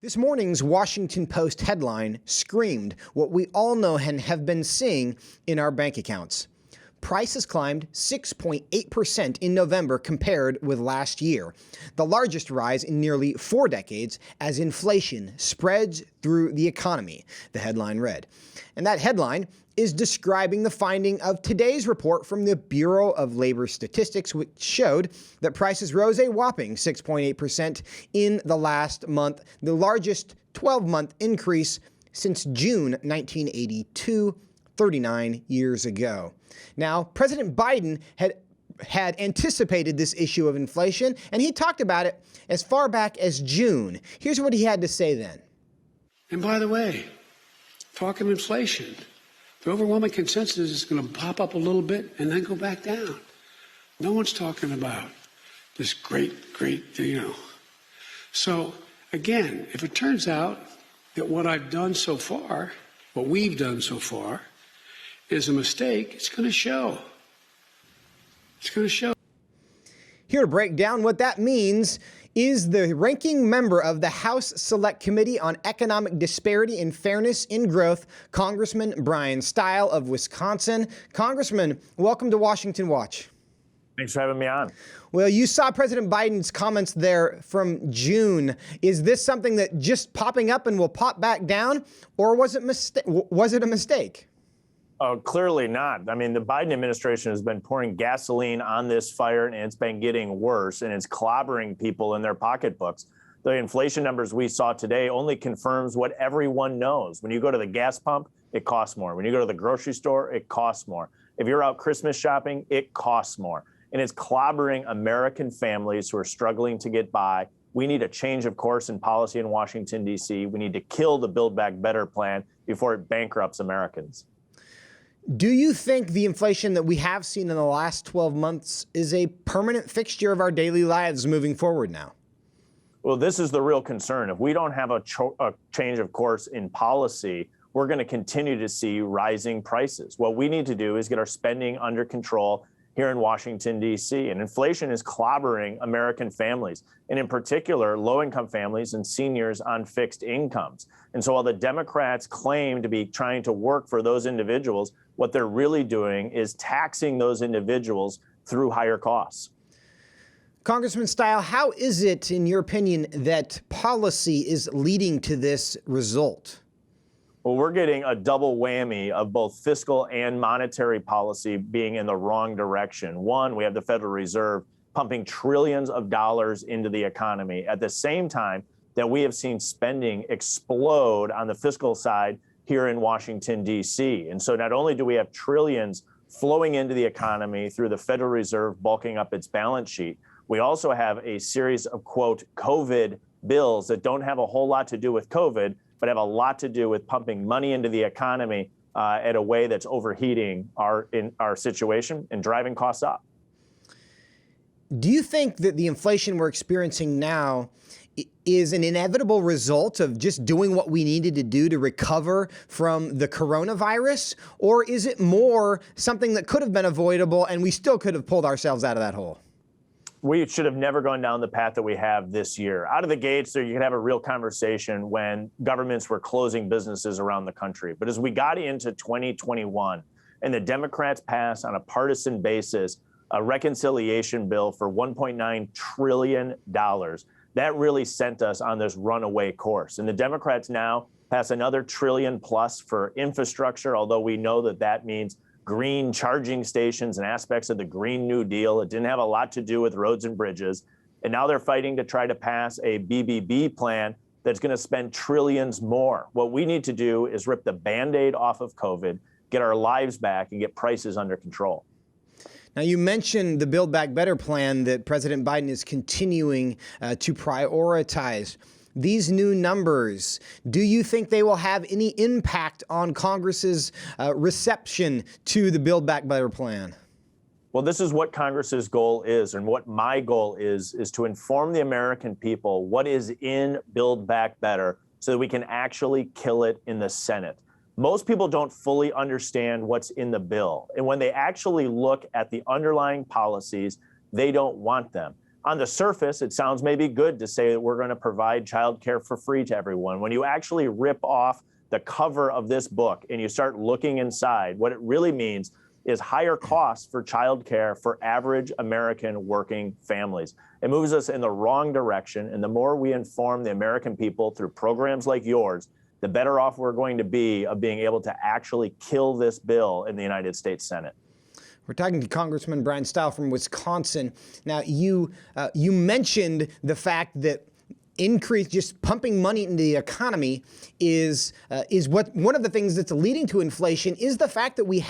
This morning's Washington Post headline screamed what we all know and have been seeing in our bank accounts. Prices climbed 6.8% in November compared with last year, the largest rise in nearly 4 decades as inflation spreads through the economy, the headline read. And that headline is describing the finding of today's report from the Bureau of Labor Statistics, which showed that prices rose a whopping 6.8% in the last month, the largest 12-month increase since June 1982, 39 years ago. Now, President Biden had anticipated this issue of inflation, and he talked about it as far back as June. Here's what he had to say then. And by the way, talk of inflation, the overwhelming consensus is going to pop up a little bit and then go back down. No one's talking about this great, So, again, if it turns out that what I've done so far, what we've done so far, is a mistake, it's going to show. It's going to show. Here to break down what that means is the ranking member of the House Select Committee on Economic Disparity and Fairness in Growth, Congressman Bryan Steil of Wisconsin. Congressman, welcome to Washington Watch. Thanks for having me on. Well, you saw President Biden's comments there from June. Is this something that just popping up and will pop back down, or was it a mistake? Oh, clearly not. I mean, the Biden administration has been pouring gasoline on this fire, and it's been getting worse, and it's clobbering people in their pocketbooks. The inflation numbers we saw today only confirms what everyone knows. When you go to the gas pump, it costs more. When you go to the grocery store, it costs more. If you're out Christmas shopping, it costs more. And it's clobbering American families who are struggling to get by. We need a change of course in policy in Washington, D.C. We need to kill the Build Back Better plan before it bankrupts Americans. Do you think the inflation that we have seen in the last 12 months is a permanent fixture of our daily lives moving forward now? Well, this is the real concern. If we don't have a change of course in policy, we're going to continue to see rising prices. What we need to do is get our spending under control here in Washington, D.C. And inflation is clobbering American families, and in particular, low-income families and seniors on fixed incomes. And so while the Democrats claim to be trying to work for those individuals, what they're really doing is taxing those individuals through higher costs. Congressman Steil, how is it, in your opinion, that policy is leading to this result? Well, we're getting a double whammy of both fiscal and monetary policy being in the wrong direction. One, we have the Federal Reserve pumping trillions of dollars into the economy at the same time that we have seen spending explode on the fiscal side here in Washington, D.C. And so not only do we have trillions flowing into the economy through the Federal Reserve bulking up its balance sheet, we also have a series of, quote, COVID bills that don't have a whole lot to do with COVID, but have a lot to do with pumping money into the economy at a way that's overheating our situation and driving costs up. Do you think that the inflation we're experiencing now is an inevitable result of just doing what we needed to do to recover from the coronavirus? Or is it more something that could have been avoidable and we still could have pulled ourselves out of that hole? We should have never gone down the path that we have this year. Out of the gates, you could have a real conversation when governments were closing businesses around the country. But as we got into 2021 and the Democrats passed on a partisan basis a reconciliation bill for $1.9 trillion, that really sent us on this runaway course. And the Democrats now pass another trillion plus for infrastructure, although we know that that means green charging stations and aspects of the Green New Deal. It didn't have a lot to do with roads and bridges. And now they're fighting to try to pass a BBB plan that's going to spend trillions more. What we need to do is rip the Band-Aid off of COVID, get our lives back, and get prices under control. Now, you mentioned the Build Back Better plan that President Biden is continuing to prioritize. These new numbers, do you think they will have any impact on Congress's reception to the Build Back Better plan? Well, this is what Congress's goal is, and what my goal is to inform the American people what is in Build Back Better so that we can actually kill it in the Senate. Most people don't fully understand what's in the bill. And when they actually look at the underlying policies, they don't want them. On the surface, it sounds maybe good to say that we're going to provide childcare for free to everyone. When you actually rip off the cover of this book and you start looking inside, what it really means is higher costs for childcare for average American working families. It moves us in the wrong direction, and the more we inform the American people through programs like yours, the better off we're going to be of being able to actually kill this bill in the United States Senate. We're talking to Congressman Bryan Steil from Wisconsin. Now, you mentioned the fact that just pumping money into the economy is what one of the things that's leading to inflation. Is the fact that we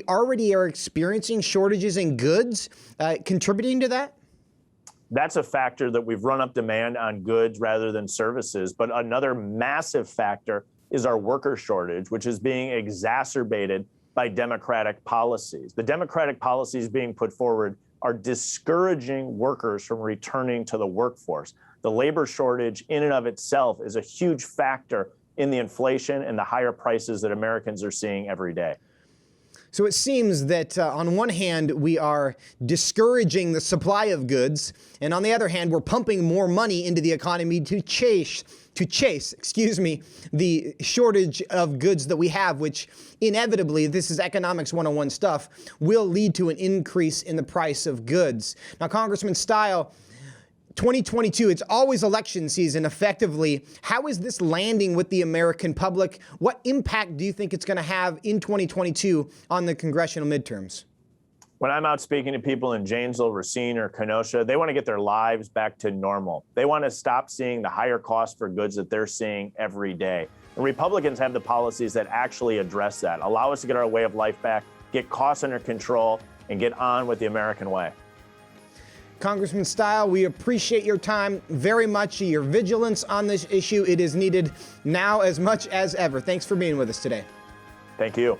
already are experiencing shortages in goods contributing to that? That's a factor that we've run up demand on goods rather than services. But another massive factor is our worker shortage, which is being exacerbated by Democratic policies. The Democratic policies being put forward are discouraging workers from returning to the workforce. The labor shortage in and of itself is a huge factor in the inflation and the higher prices that Americans are seeing every day. So it seems that on one hand, we are discouraging the supply of goods, and on the other hand, we're pumping more money into the economy to chase, the shortage of goods that we have, which inevitably, this is economics 101 stuff, will lead to an increase in the price of goods. Now, Congressman Steil, 2022, it's always election season effectively. How is this landing with the American public? What impact do you think it's going to have in 2022 on the congressional midterms? When I'm out speaking to people in Janesville, Racine, or Kenosha, they want to get their lives back to normal. They want to stop seeing the higher cost for goods that they're seeing every day. And Republicans have the policies that actually address that, allow us to get our way of life back, get costs under control, and get on with the American way. Congressman Steil, we appreciate your time very much, your vigilance on this issue. It is needed now as much as ever. Thanks for being with us today. Thank you.